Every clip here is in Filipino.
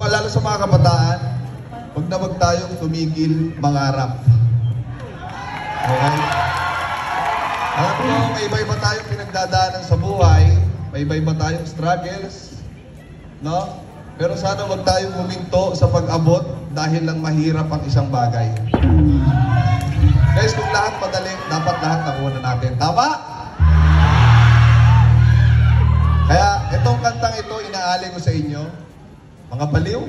lalo sa mga kabataan, huwag na wag tayong tumigil mangarap. Okay? Alam mo, may iba-iba tayong pinagdadaanan sa buhay, may iba-iba tayong struggles, no? Pero sana wag tayong huminto sa pag-abot dahil lang mahirap ang isang bagay. Guys, kung lahat madali, dapat lahat nakuha natin. Tama? Kaya itong kantang ito, inaali ko sa inyo, mga baliw.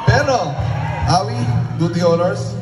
Pero, Awi, do the honors.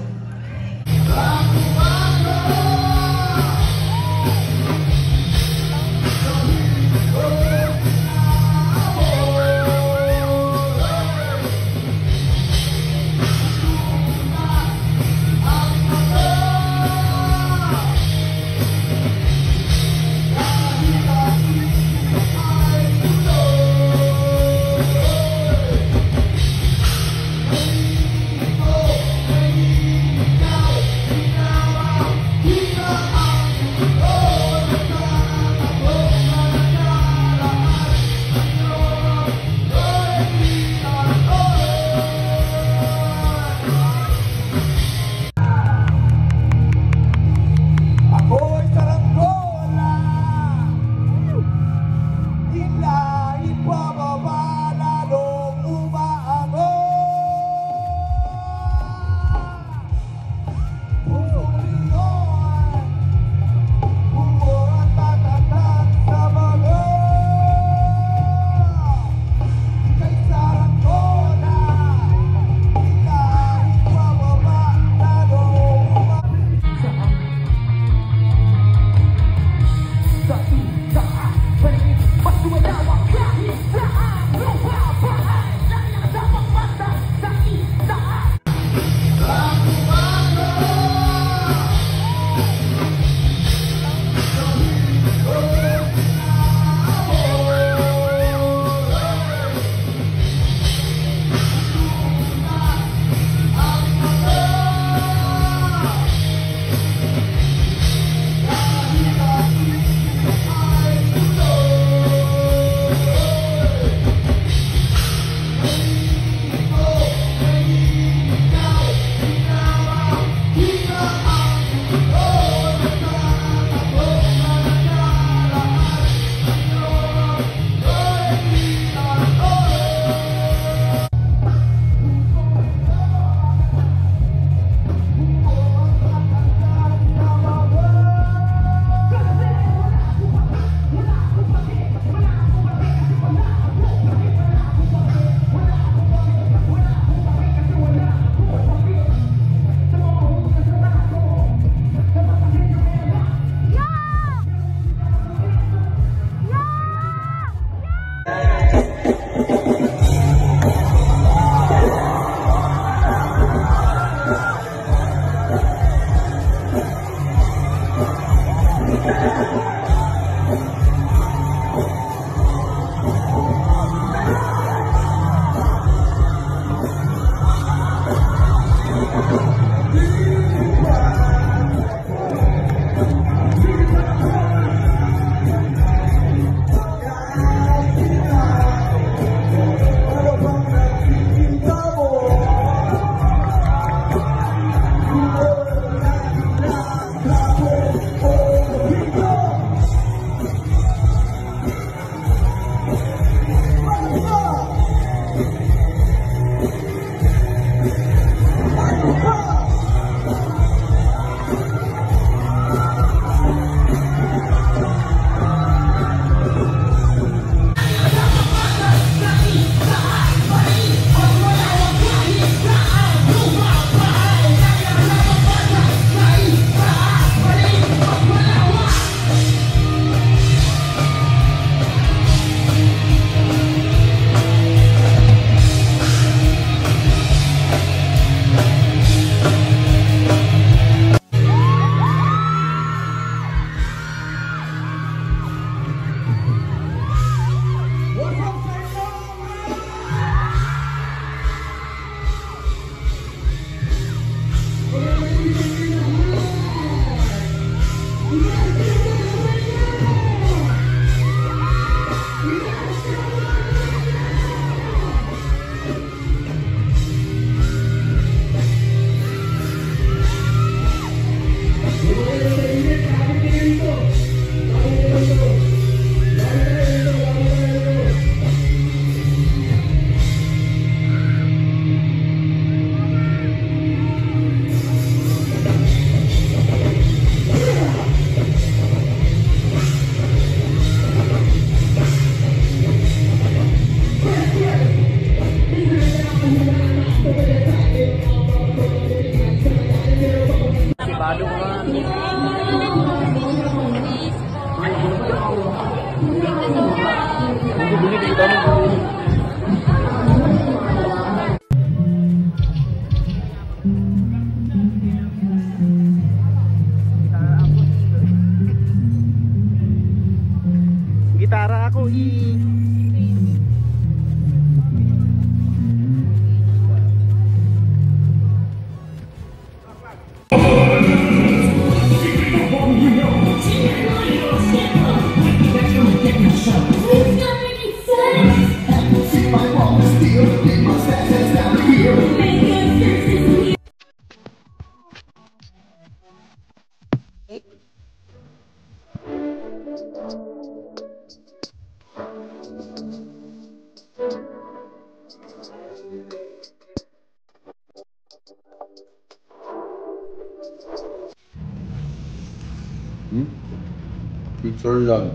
Picture lang.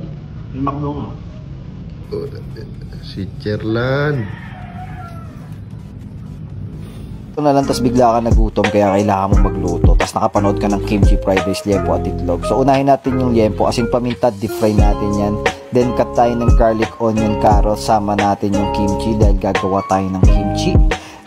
Si Cherlan. Ito na lang, tas bigla ka nagutom kaya kailangan mong magluto, tas nakapanood ka ng kimchi fried rice, liempo at itlog. So unahin natin yung liempo, asing paminta, deep fry natin yan. Then cut tayo ng garlic, onion, carrots, sama natin yung kimchi dahil gagawa tayo ng kimchi.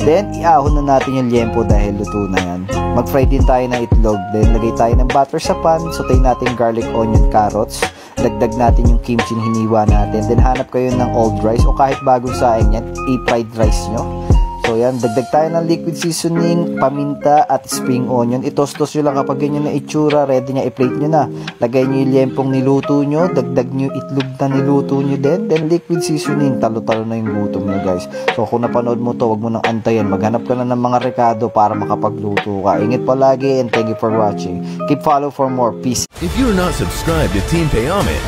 Then iahon na natin yung liempo dahil luto na yan. Mag-fry din tayo ng itlog, then lagay tayo ng butter sa pan, sautay natin garlic, onion, carrots. Dagdag natin yung kimchi na hiniwa natin. Then hanap kayo ng old rice o kahit bagong saing yan, i-fried rice nyo. So yan, dagdag tayo ng liquid seasoning, paminta at spring onion. Itos-tos nyo lang kapag ganyan na itsura, ready nya, i-plate nyo na. Lagay nyo yung liempong niluto nyo, dagdag nyo itlog na niluto nyo din, then liquid seasoning, talo-talo na yung gutom nyo guys. So kung napanood mo to, wag mo nang antayin, maghanap ka na ng mga rekado para makapagluto ka. Ingat palagi and thank you for watching. Keep follow for more. Peace. If you're not subscribed to Team Payaman,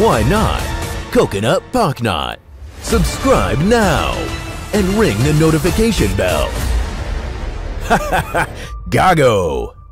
why not? Coconut Paknot. Subscribe now and ring the notification bell. Gago!